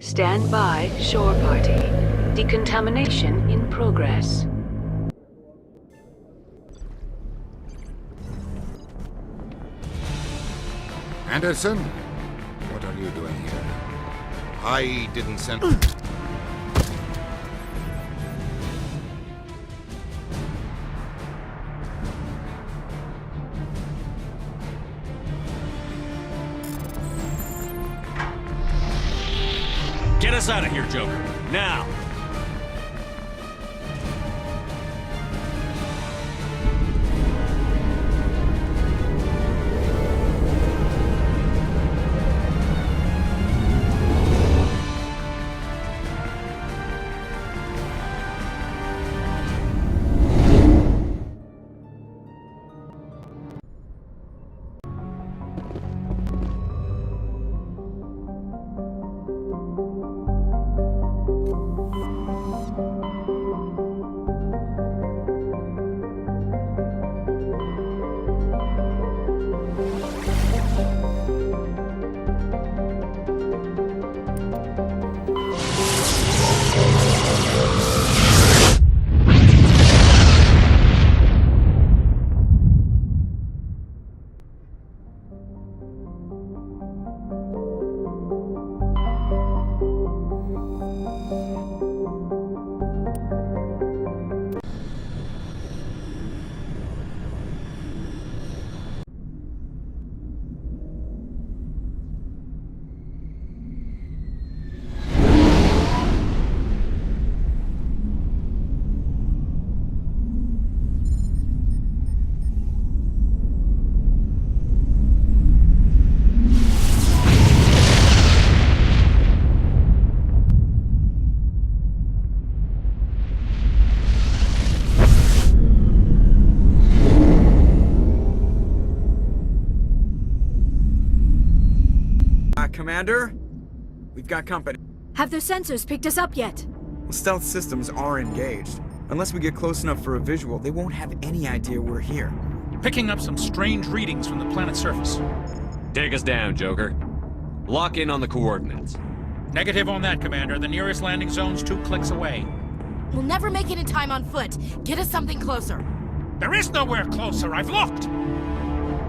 Stand by, shore party. Decontamination in progress. Anderson? What are you doing here? I didn't send... Get us out of here, Joker. Now! Commander? We've got company. Have their sensors picked us up yet? Well, stealth systems are engaged. Unless we get close enough for a visual, they won't have any idea we're here. Picking up some strange readings from the planet's surface. Take us down, Joker. Lock in on the coordinates. Negative on that, Commander. The nearest landing zone's 2 clicks away. We'll never make it in time on foot. Get us something closer. There is nowhere closer. I've looked!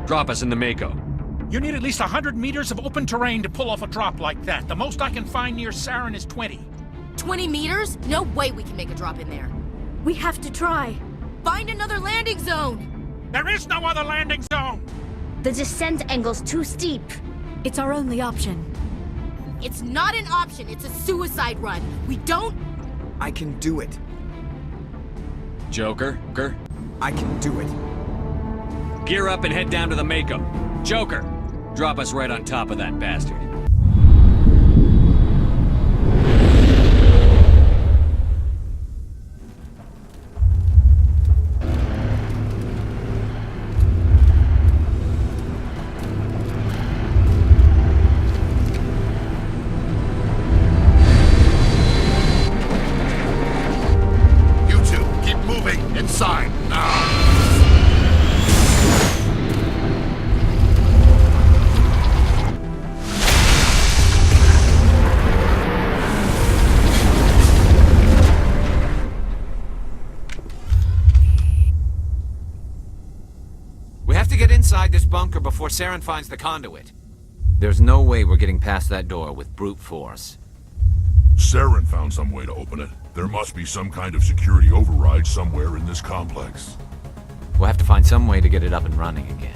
Drop us in the Mako. You need at least 100 meters of open terrain to pull off a drop like that. The most I can find near Saren is 20. 20 meters? No way we can make a drop in there. We have to try. Find another landing zone! There is no other landing zone! The descent angle's too steep. It's our only option. It's not an option, it's a suicide run. We don't... I can do it. Joker? I can do it. Gear up and head down to the Mako. Joker, drop us right on top of that bastard. You two, keep moving inside now! Inside this bunker before Saren finds the conduit. There's no way we're getting past that door with brute force. Saren found some way to open it. There must be some kind of security override somewhere in this complex. We'll have to find some way to get it up and running again.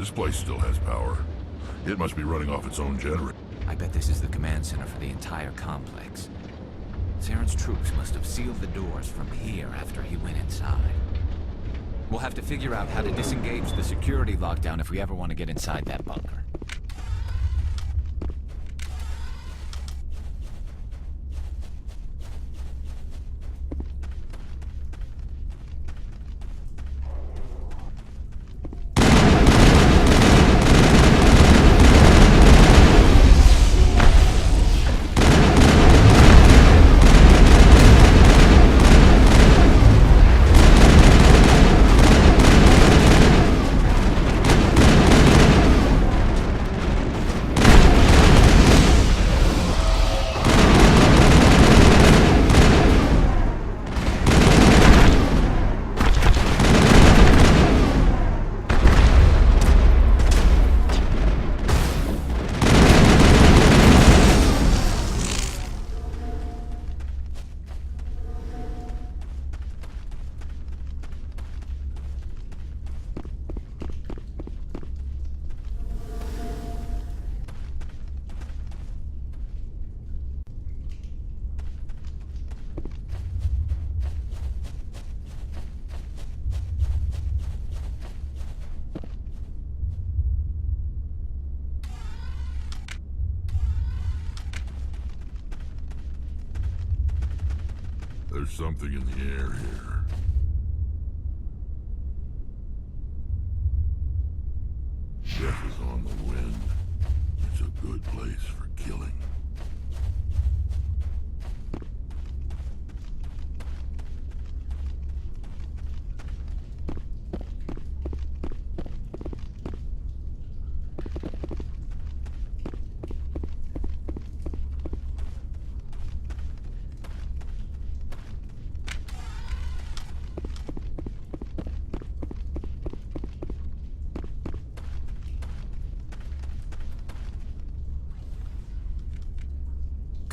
This place still has power. It must be running off its own generator. I bet this is the command center for the entire complex. Saren's troops must have sealed the doors from here after he went inside. We'll have to figure out how to disengage the security lockdown if we ever want to get inside that bunker. There's something in the air here. Death is on the wind. It's a good place for killing.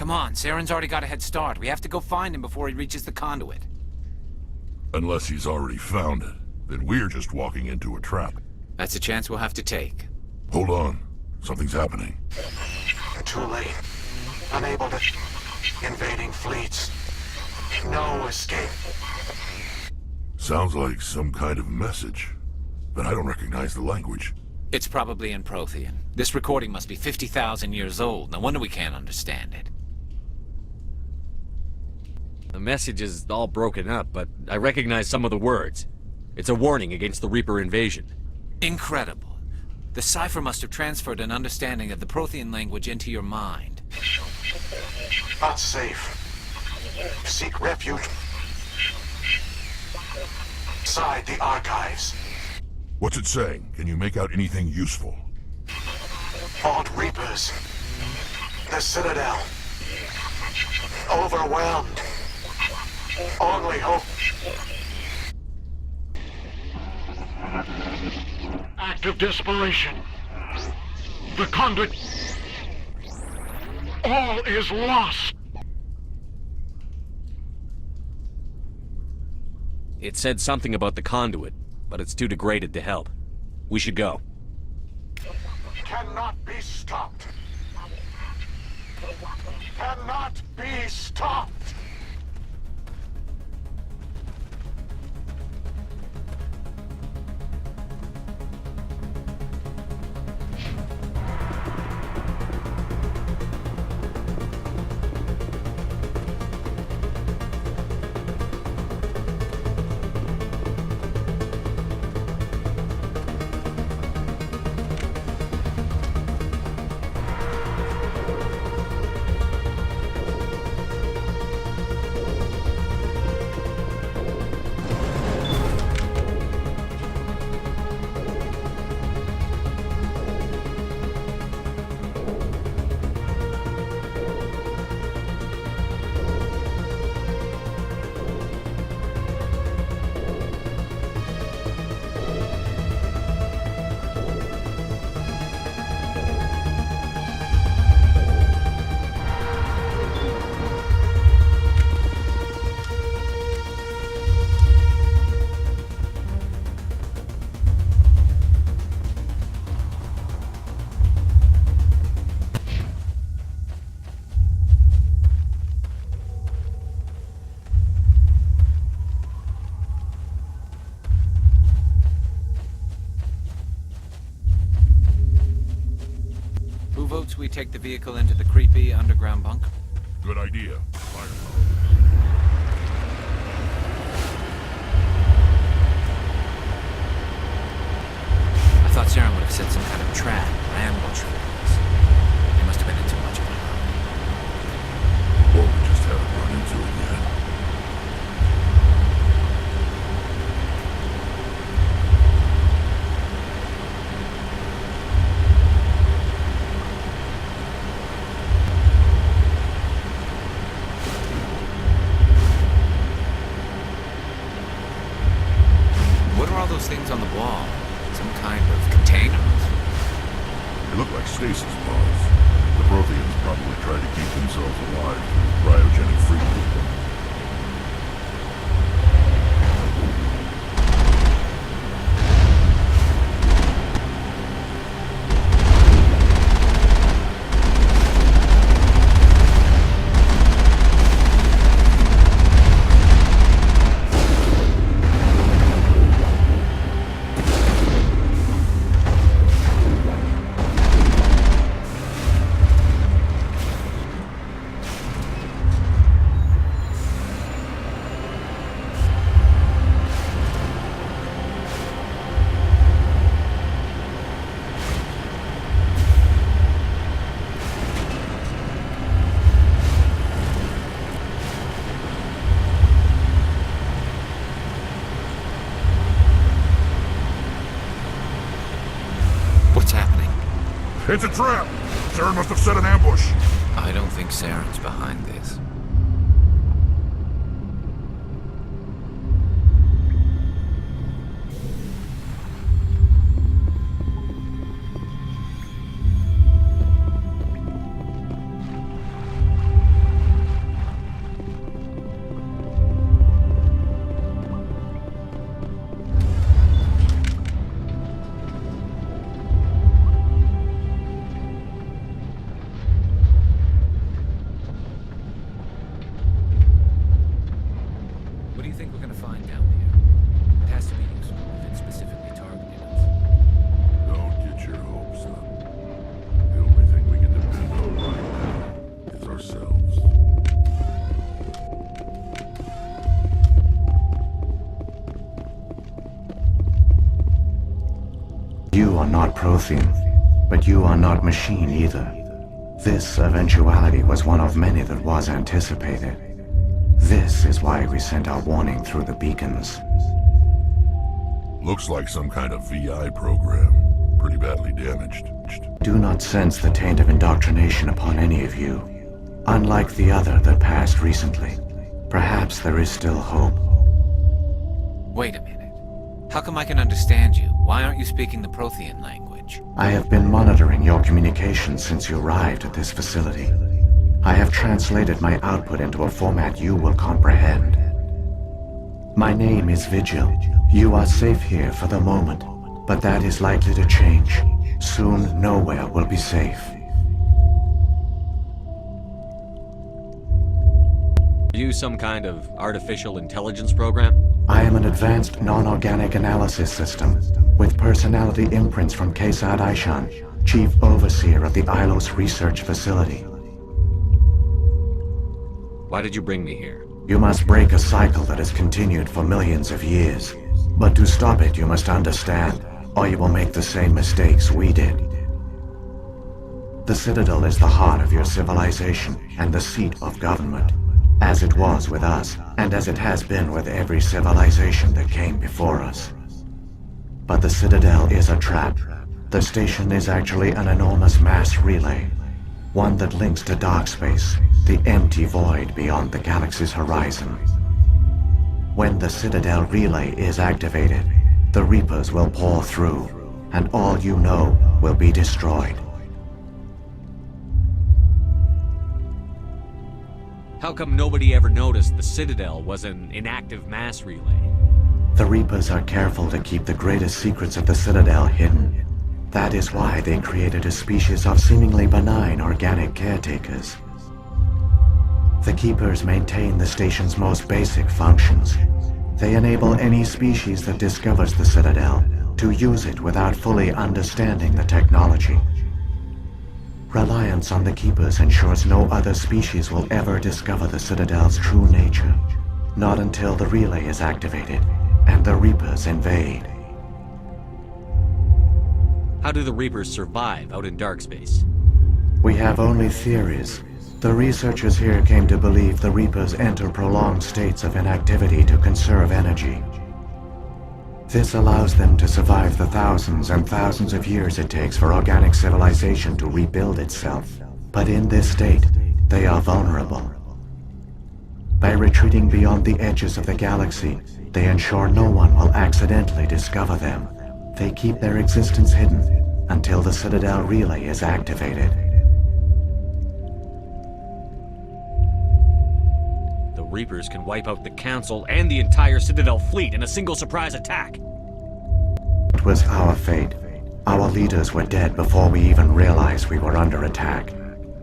Come on, Saren's already got a head start. We have to go find him before he reaches the conduit. Unless he's already found it, then we're just walking into a trap. That's a chance we'll have to take. Hold on. Something's happening. Too late. Unable to... Invading fleets. No escape. Sounds like some kind of message, but I don't recognize the language. It's probably in Prothean. This recording must be 50,000 years old. No wonder we can't understand it. The message is all broken up, but I recognize some of the words. It's a warning against the Reaper invasion. Incredible. The cipher must have transferred an understanding of the Prothean language into your mind. Not safe. Seek refuge. Inside the archives. What's it saying? Can you make out anything useful? Vault Reapers. The Citadel. Overwhelmed. Only hope. Act of desperation. The conduit. All is lost. It said something about the conduit, but it's too degraded to help. We should go. Cannot be stopped. Cannot be stopped. take the vehicle into the creepy underground bunker? Good idea. Fire. I thought Saren would have set some kind of trap or ambush for this. He must have been in too much of a hurry. Or we just haven't run into it yet. What are all those things on the wall? Some kind of containers? They look like stasis pods. The Protheans probably try to keep themselves alive through cryogenic freezing. What's happening? It's a trap! Saren must have set an ambush. I don't think Saren's behind this. What do you think we're gonna find down there? It has to be useful if it specifically targeted us. Don't get your hopes up. The only thing we can depend on right now is ourselves. You are not Prothean, but you are not machine either. This eventuality was one of many that was anticipated. This is why we sent our warning through the beacons. Looks like some kind of VI program. Pretty badly damaged. Do not sense the taint of indoctrination upon any of you. Unlike the other that passed recently, perhaps there is still hope. Wait a minute. How come I can understand you? Why aren't you speaking the Prothean language? I have been monitoring your communications since you arrived at this facility. I have translated my output into a format you will comprehend. My name is Vigil. You are safe here for the moment, but that is likely to change. Soon, nowhere will be safe. Are you some kind of artificial intelligence program? I am an advanced non-organic analysis system with personality imprints from Kesad Aishan, Chief Overseer of the Ilos Research Facility. Why did you bring me here? You must break a cycle that has continued for millions of years. But to stop it, you must understand, or you will make the same mistakes we did. The Citadel is the heart of your civilization and the seat of government, as it was with us, and as it has been with every civilization that came before us. But the Citadel is a trap. The station is actually an enormous mass relay, one that links to dark space, the empty void beyond the galaxy's horizon. When the Citadel relay is activated, the Reapers will pour through, and all you know will be destroyed. How come nobody ever noticed the Citadel was an inactive mass relay? The Reapers are careful to keep the greatest secrets of the Citadel hidden. That is why they created a species of seemingly benign organic caretakers. The Keepers maintain the station's most basic functions. They enable any species that discovers the Citadel to use it without fully understanding the technology. Reliance on the Keepers ensures no other species will ever discover the Citadel's true nature. Not until the relay is activated and the Reapers invade. How do the Reapers survive out in dark space? We have only theories. The researchers here came to believe the Reapers enter prolonged states of inactivity to conserve energy. This allows them to survive the thousands and thousands of years it takes for organic civilization to rebuild itself. But in this state, they are vulnerable. By retreating beyond the edges of the galaxy, they ensure no one will accidentally discover them. They keep their existence hidden until the Citadel relay is activated. The Reapers can wipe out the Council and the entire Citadel fleet in a single surprise attack. It was our fate. Our leaders were dead before we even realized we were under attack.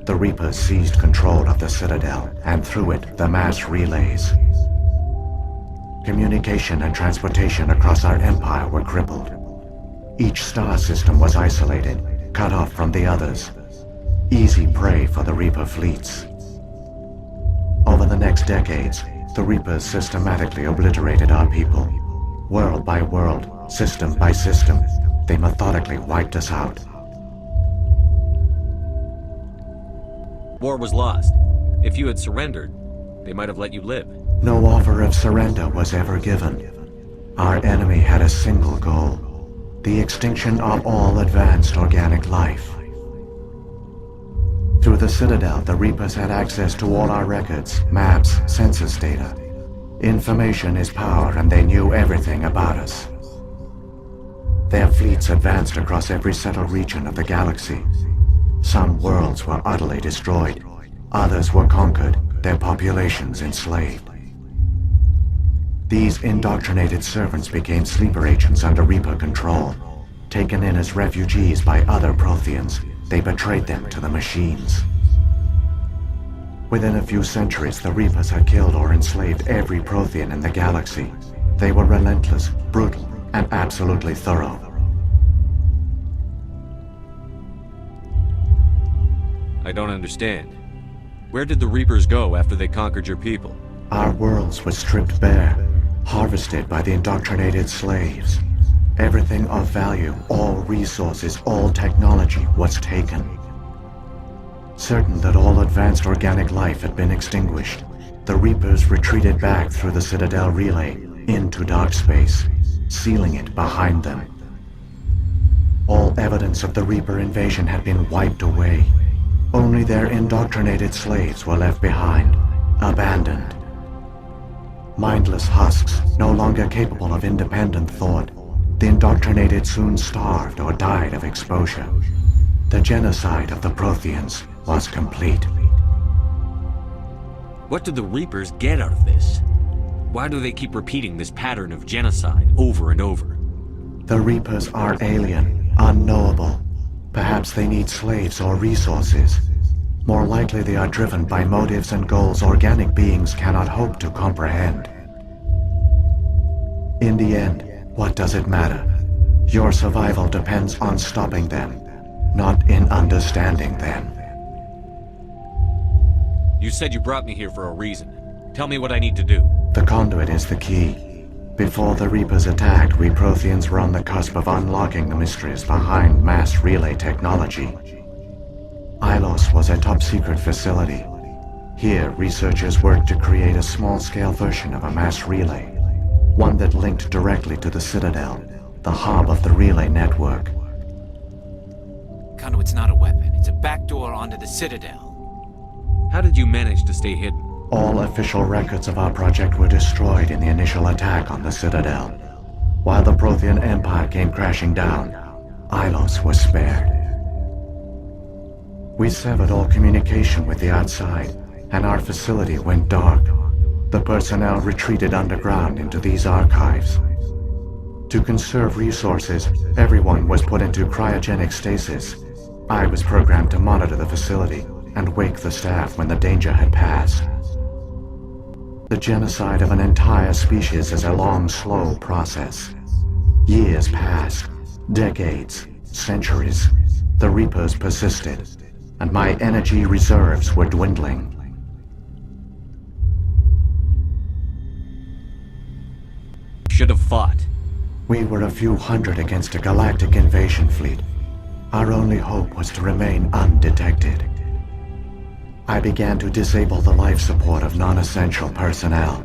The Reapers seized control of the Citadel, and through it, the mass relays. Communication and transportation across our empire were crippled. Each star system was isolated, cut off from the others. Easy prey for the Reaper fleets. Over the next decades, the Reapers systematically obliterated our people. World by world, system by system, they methodically wiped us out. War was lost. If you had surrendered, they might have let you live. No offer of surrender was ever given. Our enemy had a single goal: the extinction of all advanced organic life. Through the Citadel, the Reapers had access to all our records, maps, census data. Information is power, and they knew everything about us. Their fleets advanced across every settled region of the galaxy. Some worlds were utterly destroyed. Others were conquered, their populations enslaved. These indoctrinated servants became sleeper agents under Reaper control. Taken in as refugees by other Protheans, they betrayed them to the machines. Within a few centuries, the Reapers had killed or enslaved every Prothean in the galaxy. They were relentless, brutal, and absolutely thorough. I don't understand. Where did the Reapers go after they conquered your people? Our worlds were stripped bare, harvested by the indoctrinated slaves. Everything of value, all resources, all technology was taken. Certain that all advanced organic life had been extinguished, the Reapers retreated back through the Citadel relay into dark space, sealing it behind them. All evidence of the Reaper invasion had been wiped away. Only their indoctrinated slaves were left behind, abandoned. Mindless husks, no longer capable of independent thought, the indoctrinated soon starved or died of exposure. The genocide of the Protheans was complete. What do the Reapers get out of this? Why do they keep repeating this pattern of genocide over and over? The Reapers are alien, unknowable. Perhaps they need slaves or resources. More likely they are driven by motives and goals organic beings cannot hope to comprehend. In the end, what does it matter? Your survival depends on stopping them, not in understanding them. You said you brought me here for a reason. Tell me what I need to do. The conduit is the key. Before the Reapers attacked, we Protheans were on the cusp of unlocking the mysteries behind mass relay technology. Ilos was a top-secret facility. Here, researchers worked to create a small-scale version of a mass relay, one that linked directly to the Citadel, the hub of the relay network. Conduit's not a weapon. It's a backdoor onto the Citadel. How did you manage to stay hidden? All official records of our project were destroyed in the initial attack on the Citadel. While the Prothean Empire came crashing down, Ilos was spared. We severed all communication with the outside, and our facility went dark. The personnel retreated underground into these archives. To conserve resources, everyone was put into cryogenic stasis. I was programmed to monitor the facility and wake the staff when the danger had passed. The genocide of an entire species is a long, slow process. Years passed, decades, centuries. The Reapers persisted. and my energy reserves were dwindling. Should have fought. We were a few hundred against a galactic invasion fleet. Our only hope was to remain undetected. I began to disable the life support of non-essential personnel.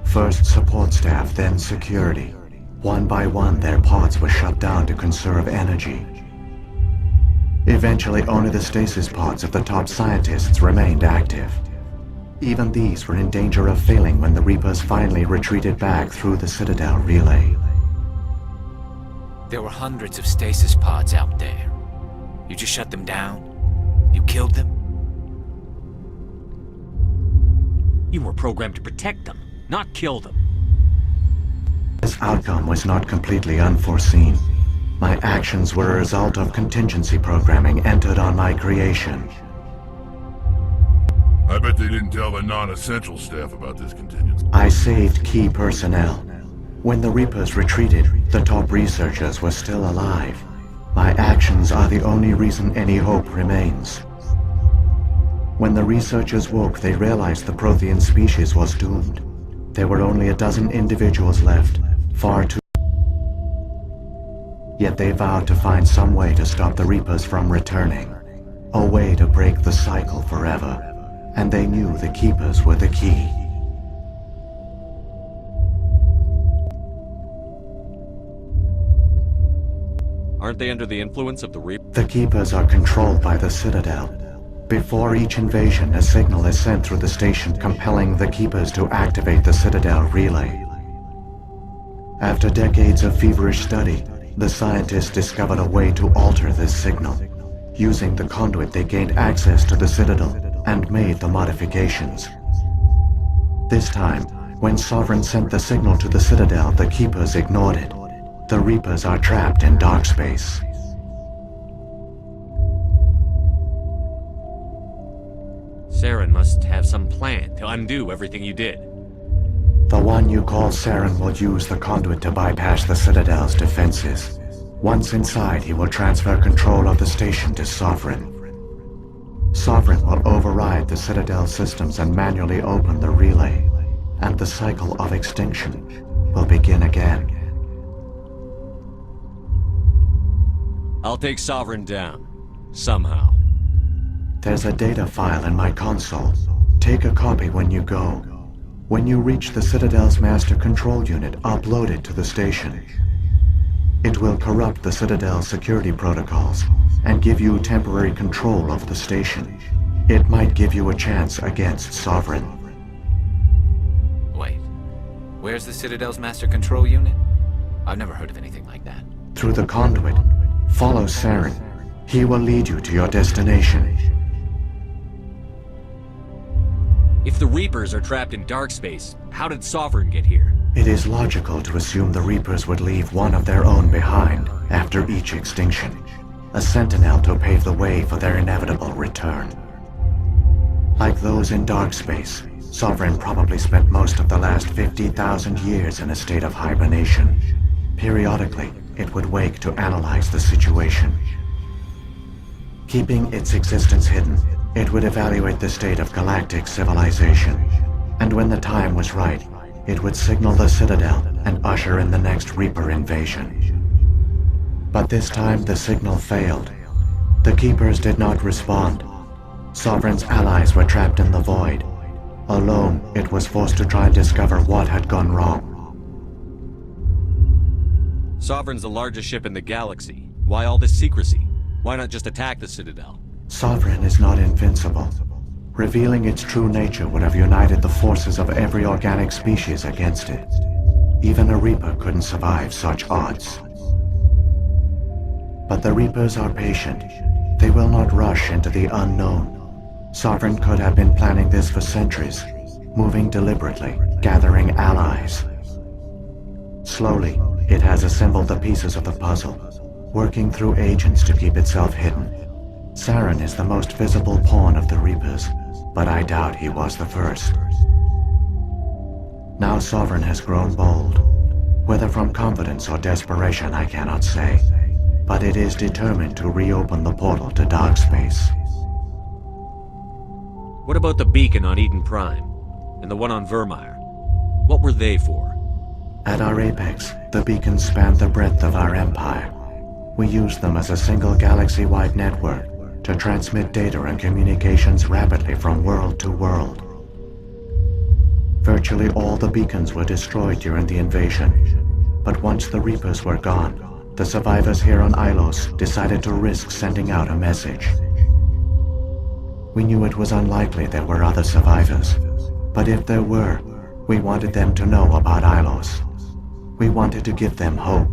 First support staff, then security. One by one, their pods were shut down to conserve energy. Eventually, only the stasis pods of the top scientists remained active. Even these were in danger of failing when the Reapers finally retreated back through the Citadel relay. There were hundreds of stasis pods out there. You just shut them down? You killed them? You were programmed to protect them, not kill them. This outcome was not completely unforeseen. My actions were a result of contingency programming entered on my creation. I bet they didn't tell the non-essential staff about this contingency. I saved key personnel. When the Reapers retreated, the top researchers were still alive. My actions are the only reason any hope remains. When the researchers woke, they realized the Prothean species was doomed. There were only a dozen individuals left, far too. Yet they vowed to find some way to stop the Reapers from returning. A way to break the cycle forever. And they knew the Keepers were the key. Aren't they under the influence of the Reaper? The Keepers are controlled by the Citadel. Before each invasion, a signal is sent through the station compelling the Keepers to activate the Citadel relay. After decades of feverish study, the scientists discovered a way to alter this signal. Using the conduit, they gained access to the Citadel and made the modifications. This time, when Sovereign sent the signal to the Citadel, the Keepers ignored it. The Reapers are trapped in dark space. Saren must have some plan to undo everything you did. The one you call Saren will use the conduit to bypass the Citadel's defenses. Once inside, he will transfer control of the station to Sovereign. Sovereign will override the Citadel systems and manually open the relay, and the cycle of extinction will begin again. I'll take Sovereign down. Somehow. There's a data file in my console. Take a copy when you go. When you reach the Citadel's master control unit, upload it to the station. It will corrupt the Citadel's security protocols and give you temporary control of the station. It might give you a chance against Sovereign. Wait. Where's the Citadel's master control unit? I've never heard of anything like that. Through the conduit, follow Saren. He will lead you to your destination. If the Reapers are trapped in dark space, how did Sovereign get here? It is logical to assume the Reapers would leave one of their own behind after each extinction. A sentinel to pave the way for their inevitable return. Like those in dark space, Sovereign probably spent most of the last 50,000 years in a state of hibernation. Periodically, it would wake to analyze the situation. Keeping its existence hidden, it would evaluate the state of galactic civilization. And when the time was right, it would signal the Citadel and usher in the next Reaper invasion. But this time the signal failed. The Keepers did not respond. Sovereign's allies were trapped in the void. Alone, it was forced to try and discover what had gone wrong. Sovereign's the largest ship in the galaxy. Why all this secrecy? Why not just attack the Citadel? Sovereign is not invincible. Revealing its true nature would have united the forces of every organic species against it. Even a Reaper couldn't survive such odds. But the Reapers are patient. They will not rush into the unknown. Sovereign could have been planning this for centuries, moving deliberately, gathering allies. Slowly, it has assembled the pieces of the puzzle, working through agents to keep itself hidden. Saren is the most visible pawn of the Reapers, but I doubt he was the first. Now Sovereign has grown bold. Whether from confidence or desperation, I cannot say. But it is determined to reopen the portal to dark space. What about the beacon on Eden Prime? And the one on Vermeer? What were they for? At our apex, the beacons spanned the breadth of our empire. We used them as a single galaxy-wide network to transmit data and communications rapidly from world to world. Virtually all the beacons were destroyed during the invasion, but once the Reapers were gone, the survivors here on Ilos decided to risk sending out a message. We knew it was unlikely there were other survivors, but if there were, we wanted them to know about Ilos. We wanted to give them hope,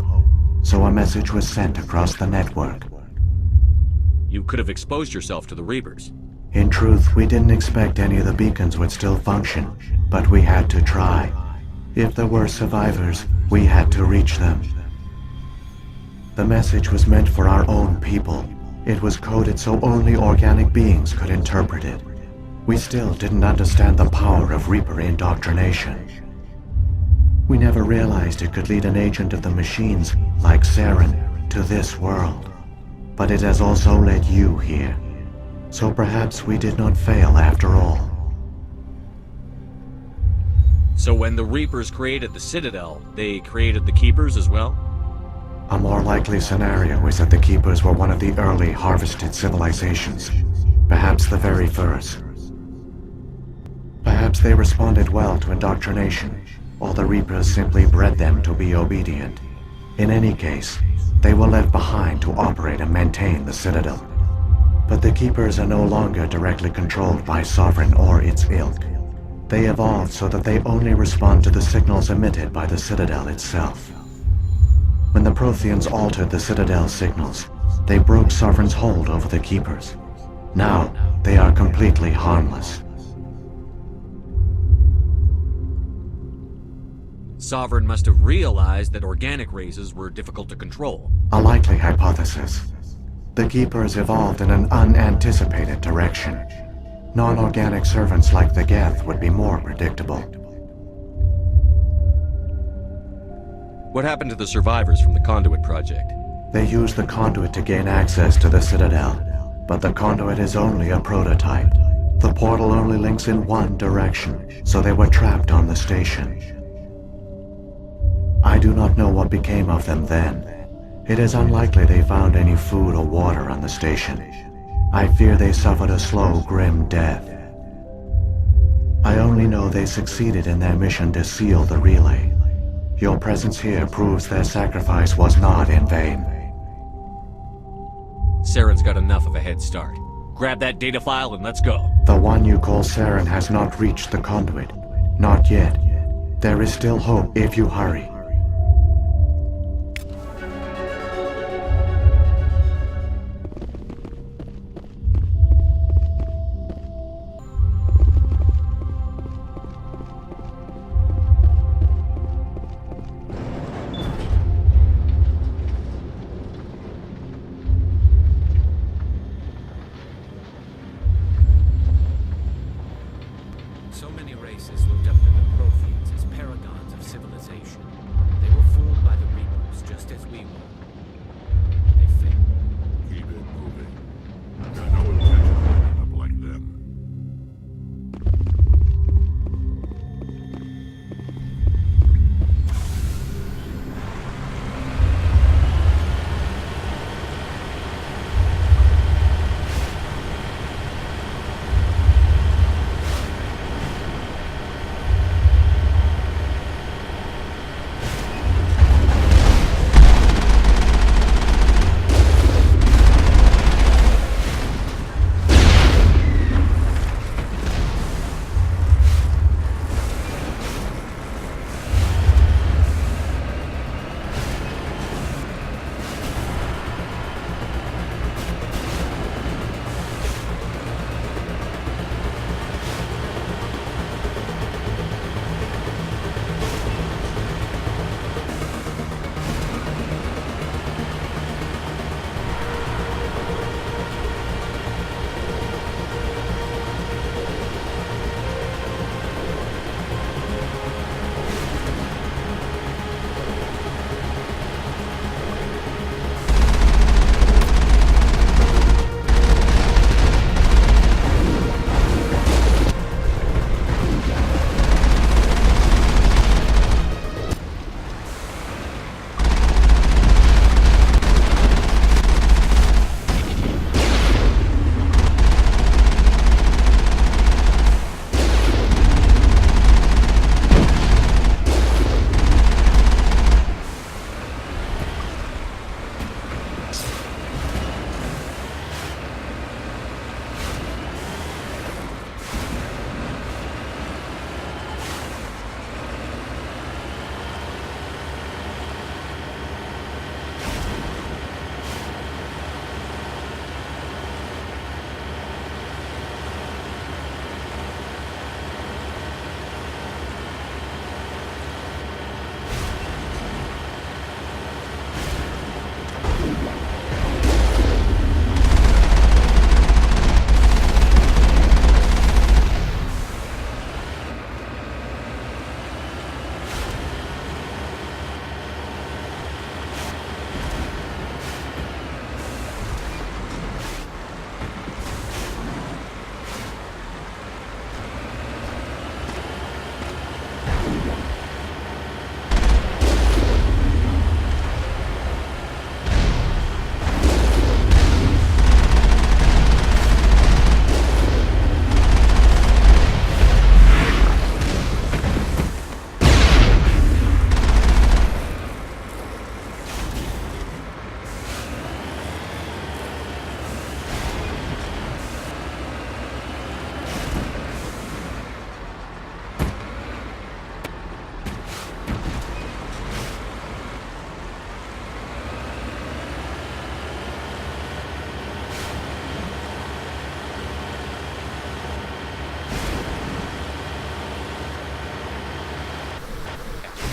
so a message was sent across the network. You could have exposed yourself to the Reapers. In truth, we didn't expect any of the beacons would still function, but we had to try. If there were survivors, we had to reach them. The message was meant for our own people. It was coded so only organic beings could interpret it. We still didn't understand the power of Reaper indoctrination. We never realized it could lead an agent of the machines, like Saren, to this world. But it has also led you here. So perhaps we did not fail after all. So when the Reapers created the Citadel, they created the Keepers as well? A more likely scenario is that the Keepers were one of the early harvested civilizations. Perhaps the very first. Perhaps they responded well to indoctrination, or the Reapers simply bred them to be obedient. In any case, they were left behind to operate and maintain the Citadel. But the Keepers are no longer directly controlled by Sovereign or its ilk. They evolved so that they only respond to the signals emitted by the Citadel itself. When the Protheans altered the Citadel's signals, they broke Sovereign's hold over the Keepers. Now, they are completely harmless. Sovereign must have realized that organic races were difficult to control. A likely hypothesis. The Keepers evolved in an unanticipated direction. Non-organic servants like the Geth would be more predictable. What happened to the survivors from the Conduit project? They used the Conduit to gain access to the Citadel, but the Conduit is only a prototype. The portal only links in one direction, so they were trapped on the station. I do not know what became of them then. It is unlikely they found any food or water on the station. I fear they suffered a slow, grim death. I only know they succeeded in their mission to seal the relay. Your presence here proves their sacrifice was not in vain. Saren's got enough of a head start. Grab that data file and let's go. The one you call Saren has not reached the Conduit. Not yet. There is still hope if you hurry. So many races looked up to the Protheans as paragons of civilization.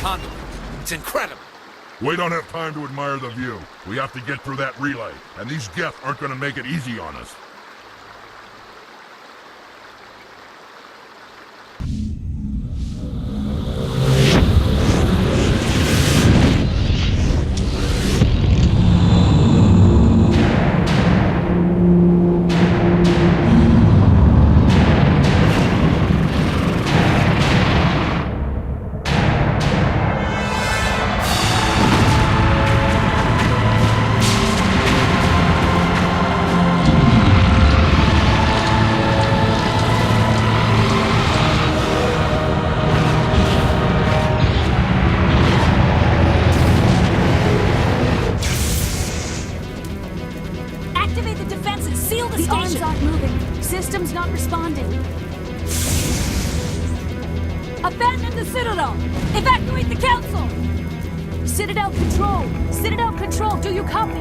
conduit. It's incredible. We don't have time to admire the view. We have to get through that relay, and these geth aren't gonna make it easy on us. Activate the defenses! Seal the station! Arms aren't moving. Systems not responding. Abandon the Citadel! Evacuate the Council! Citadel Control! Citadel Control, do you copy?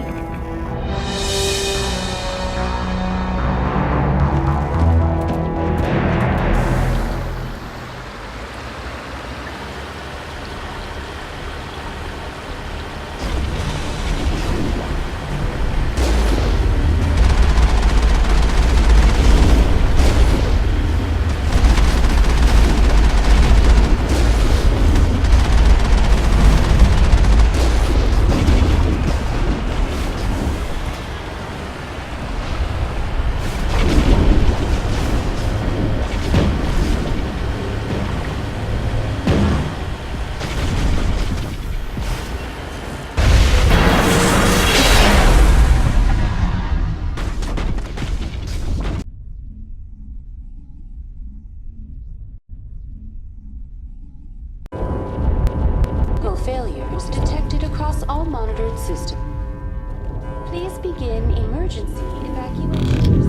Failures detected across all monitored systems. Please begin emergency evacuation.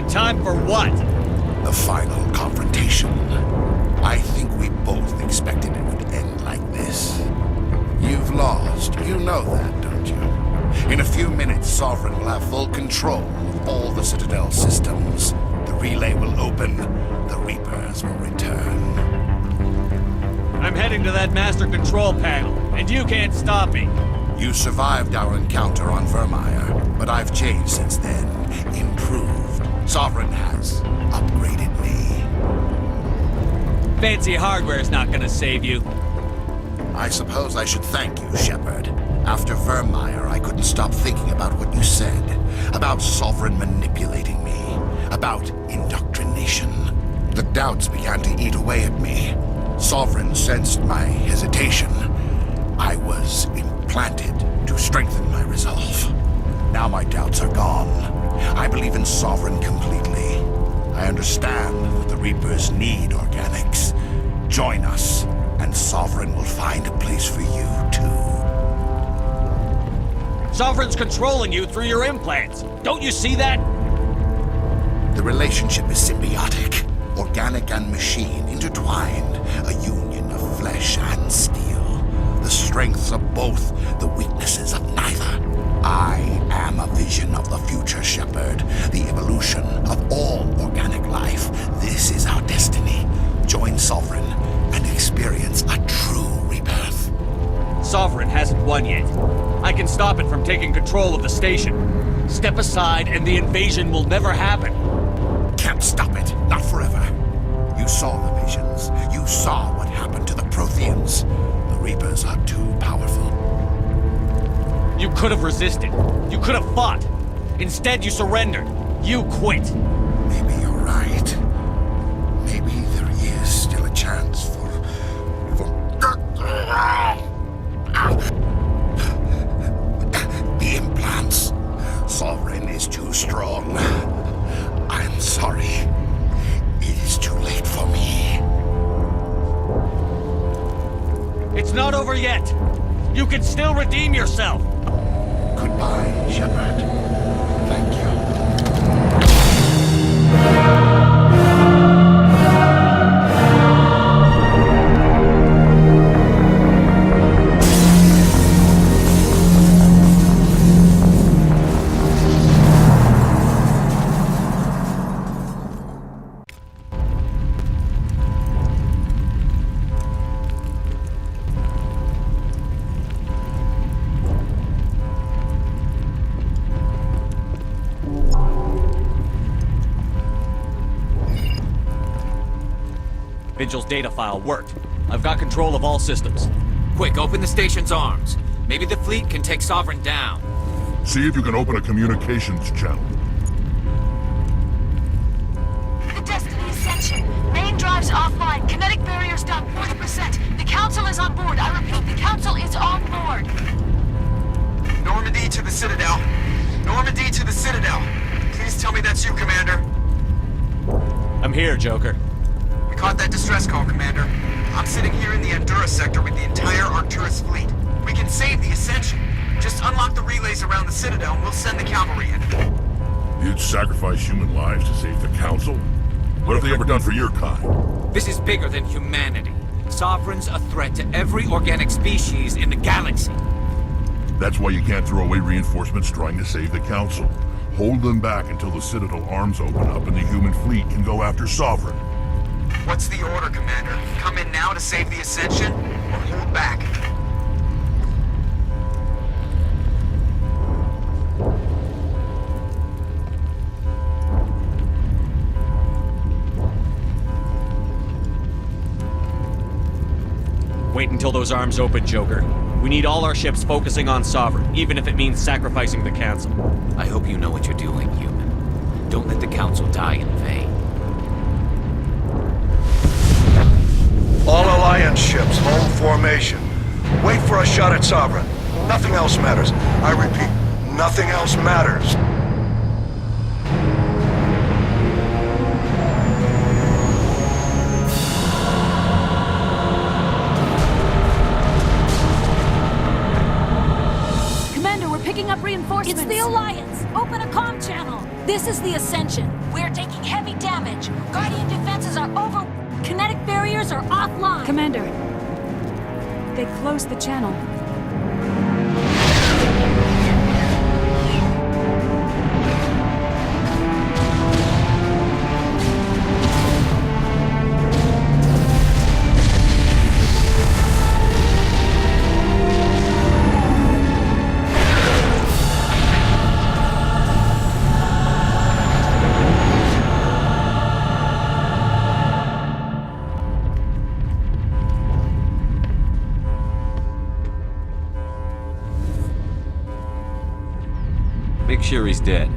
time for what? The final confrontation. I think we both expected it would end like this. You've lost. You know that, don't you? In a few minutes, Sovereign will have full control of all the Citadel systems. The relay will open. The Reapers will return. I'm heading to that master control panel, and you can't stop me. You survived our encounter on Vermeer, but I've changed since then. Improved. Sovereign has upgraded me. Fancy hardware's not gonna save you. I suppose I should thank you, Shepard. After Vermeer, I couldn't stop thinking about what you said. About Sovereign manipulating me. About indoctrination. The doubts began to eat away at me. Sovereign sensed my hesitation. I was implanted to strengthen my resolve. Now my doubts are gone. I believe in Sovereign completely. I understand that the Reapers need organics. Join us, and Sovereign will find a place for you, too. Sovereign's controlling you through your implants. Don't you see that? The relationship is symbiotic. Organic and machine intertwined. A union of flesh and steel. The strengths of both, the weaknesses of neither. I am a vision of the future, Shepard. The evolution of all organic life. This is our destiny. Join Sovereign and experience a true rebirth. Sovereign hasn't won yet. I can stop it from taking control of the station. Step aside and the invasion will never happen. Can't stop it. Not forever. You saw the visions. You saw what happened to the Protheans. The Reapers are too powerful. You could have resisted. You could have fought. Instead, you surrendered. You quit. Maybe you're right. Maybe there is still a chance for... The implants. Sovereign is too strong. I'm sorry. It is too late for me. It's not over yet. You can still redeem yourself. Goodbye, Shepard. Thank you. Vigil's data file worked. I've got control of all systems. Quick, open the station's arms. Maybe the fleet can take Sovereign down. See if you can open a communications channel. The Destiny Ascension. Main drives offline. Kinetic barriers down 40%. The Council is on board. I repeat, the Council is on board. Normandy to the Citadel. Normandy to the Citadel. Please tell me that's you, Commander. I'm here, Joker. We caught that distress call, Commander. I'm sitting here in the Endura sector with the entire Arcturus fleet. We can save the Ascension. Just unlock the relays around the Citadel and we'll send the cavalry in. You'd sacrifice human lives to save the Council? What have they ever done for your kind? This is bigger than humanity. Sovereign's a threat to every organic species in the galaxy. That's why you can't throw away reinforcements trying to save the Council. Hold them back until the Citadel arms open up and the human fleet can go after Sovereign. What's the order, Commander? Come in now to save the Ascension, or hold back? Wait until those arms open, Joker. We need all our ships focusing on Sovereign, even if it means sacrificing the Council. I hope you know what you're doing, human. Don't let the Council die in vain. All Alliance ships, hold formation. Wait for a shot at Sovereign. Nothing else matters. I repeat, nothing else matters. Commander, we're picking up reinforcements. It's the Alliance! Open a comm channel! This is the Ascension. We're taking heavy damage. Guardian defenses are over. Kinetic barriers are offline. Commander, they closed the channel. Make sure he's dead.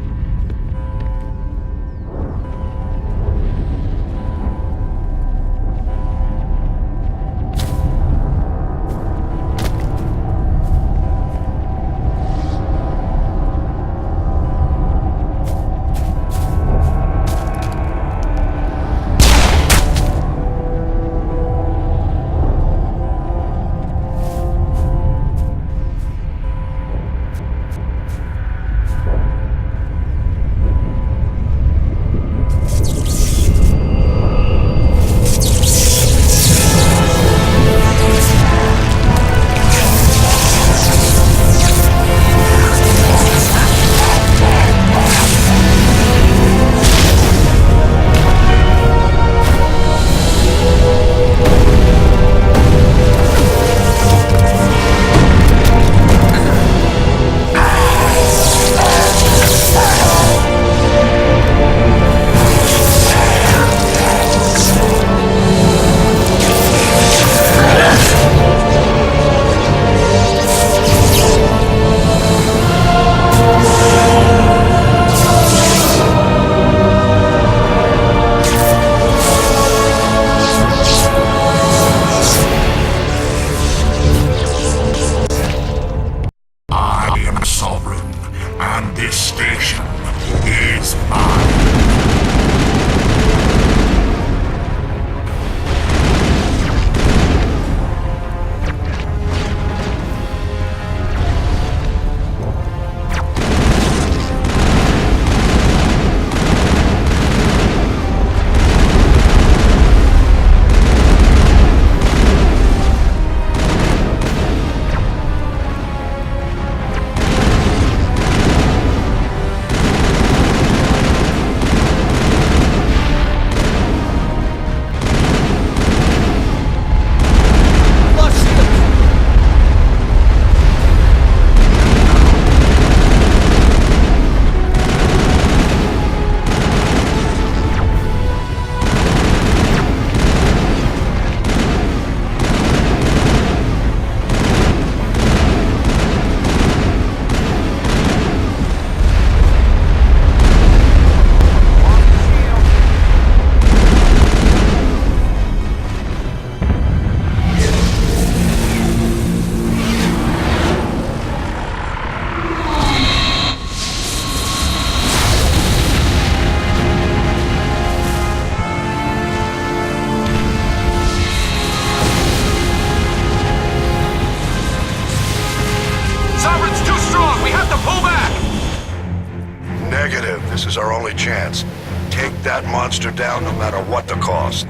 This is our only chance. Take that monster down no matter what the cost.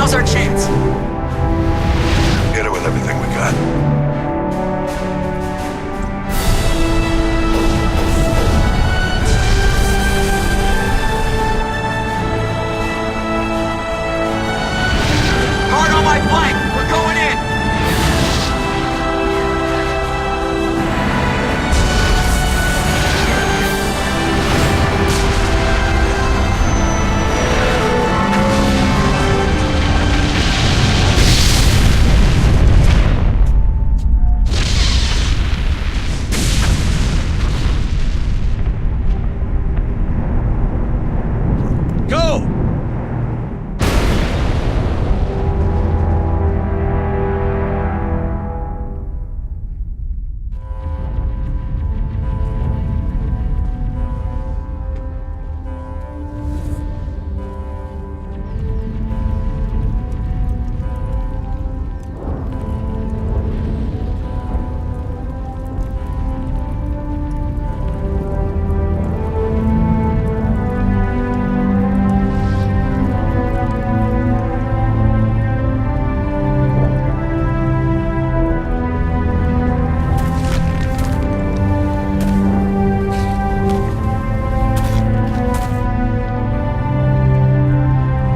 Now's our chance. Hit it with everything we got. Hard on my flank! We're going in! Go!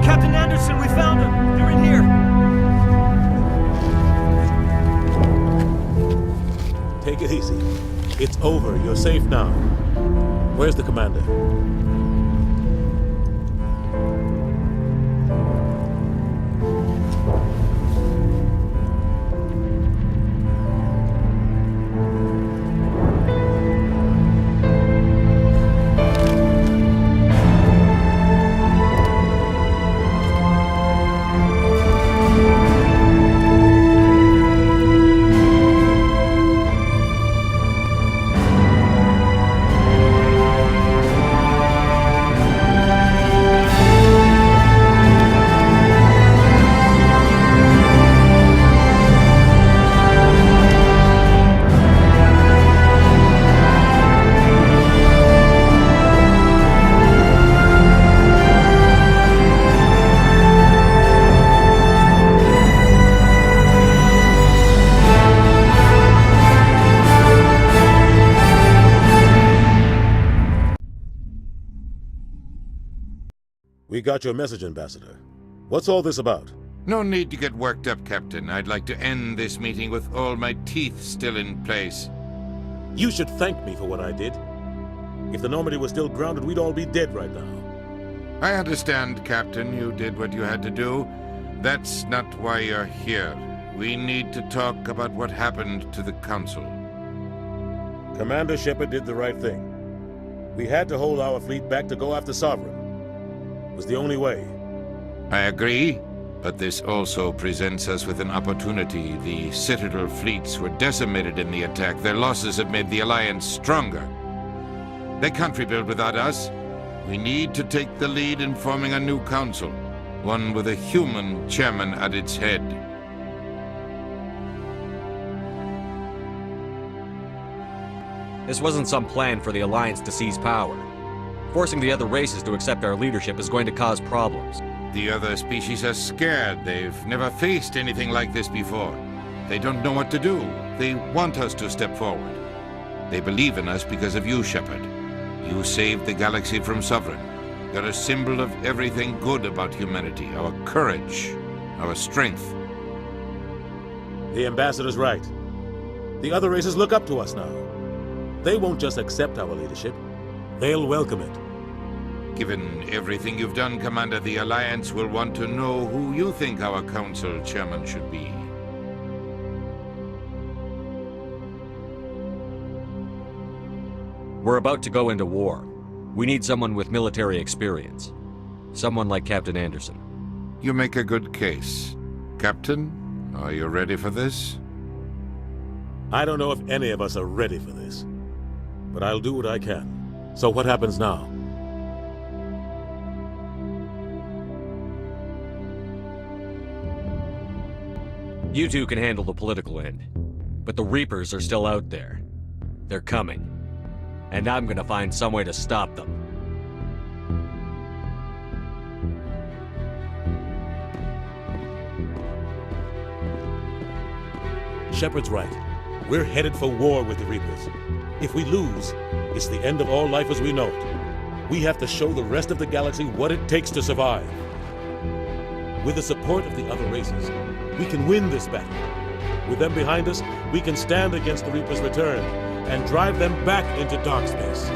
Captain Anderson, we found him! They're in here! Take it easy. It's over. You're safe now. Where's the commander? We got your message, Ambassador. What's all this about? No need to get worked up, Captain. I'd like to end this meeting with all my teeth still in place. You should thank me for what I did. If the Normandy was still grounded, we'd all be dead right now. I understand, Captain. You did what you had to do. That's not why you're here. We need to talk about what happened to the Council. Commander Shepard did the right thing. We had to hold our fleet back to go after Sovereign. It was the only way. I agree, but this also presents us with an opportunity. The Citadel fleets were decimated in the attack. Their losses have made the Alliance stronger. They can't rebuild without us. We need to take the lead in forming a new council, one with a human chairman at its head. This wasn't some plan for the Alliance to seize power. Forcing the other races to accept our leadership is going to cause problems. The other species are scared. They've never faced anything like this before. They don't know what to do. They want us to step forward. They believe in us because of you, Shepard. You saved the galaxy from Sovereign. You're a symbol of everything good about humanity, our courage, our strength. The Ambassador's right. The other races look up to us now. They won't just accept our leadership. They'll welcome it. Given everything you've done, Commander, the Alliance will want to know who you think our Council Chairman should be. We're about to go into war. We need someone with military experience. Someone like Captain Anderson. You make a good case. Captain, are you ready for this? I don't know if any of us are ready for this, but I'll do what I can. So what happens now? You two can handle the political end, but the Reapers are still out there. They're coming, and I'm gonna find some way to stop them. Shepard's right. We're headed for war with the Reapers. If we lose, it's the end of all life as we know it. We have to show the rest of the galaxy what it takes to survive. With the support of the other races, we can win this battle. With them behind us, we can stand against the Reaper's return and drive them back into dark space.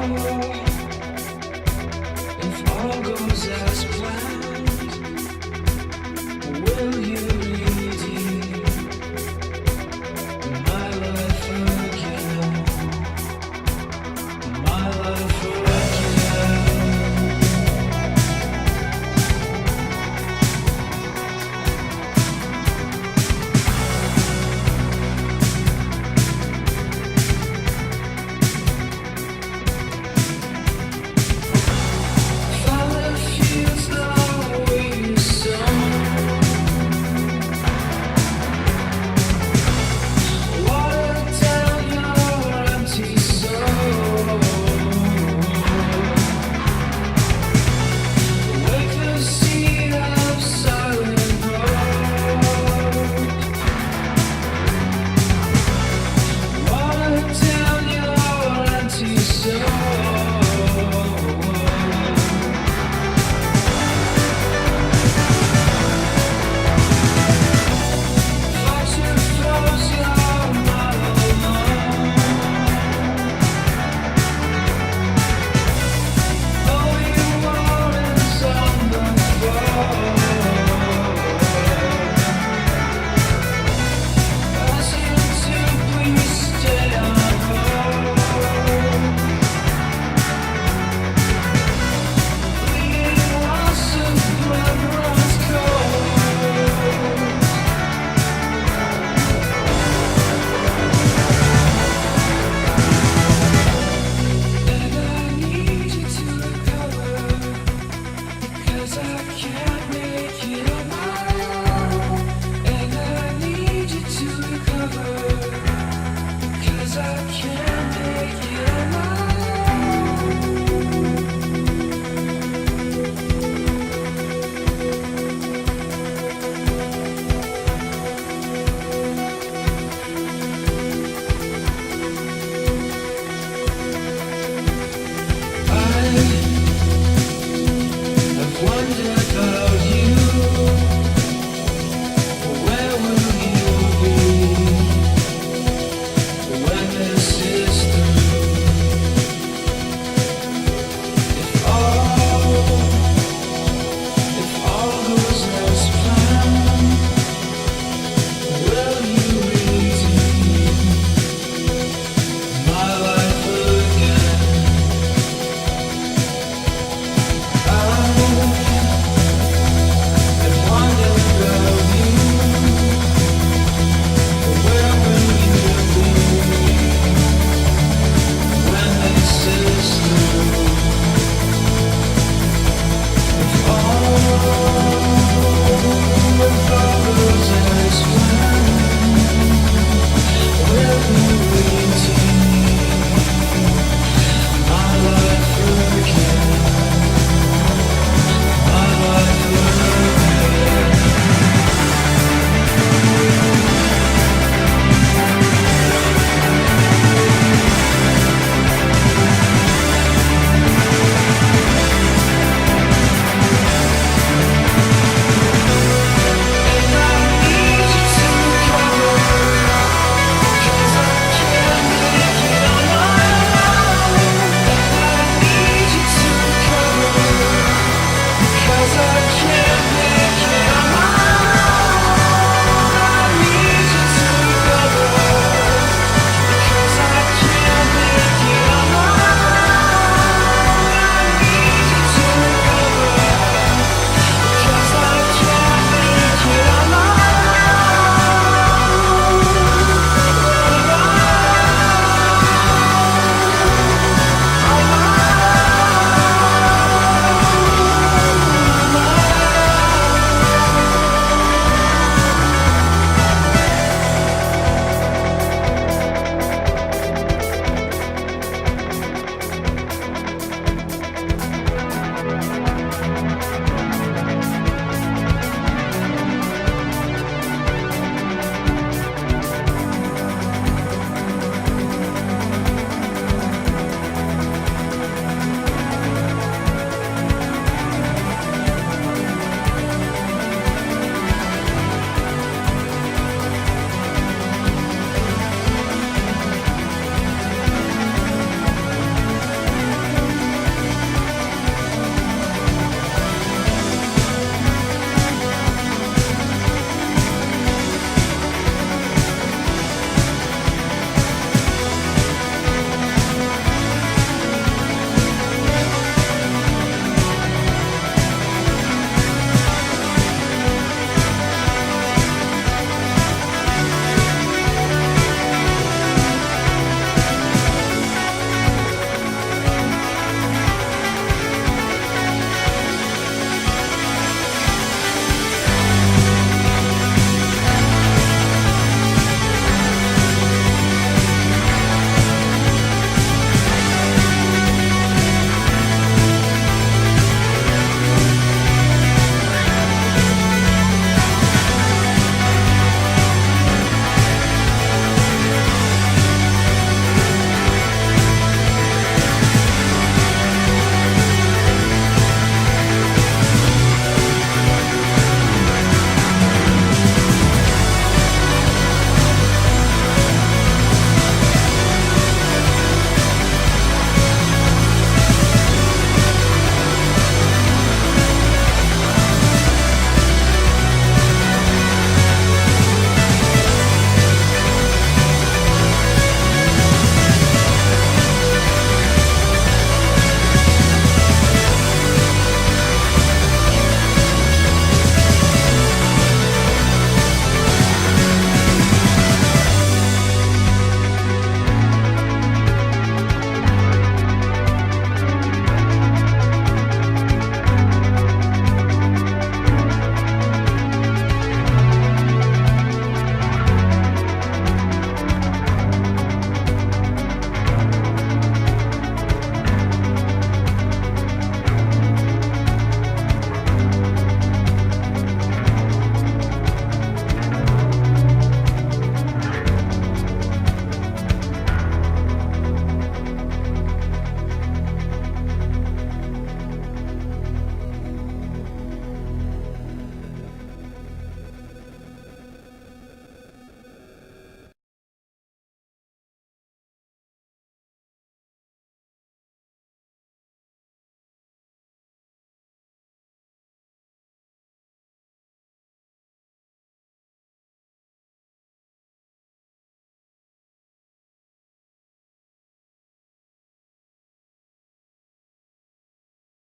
Oh,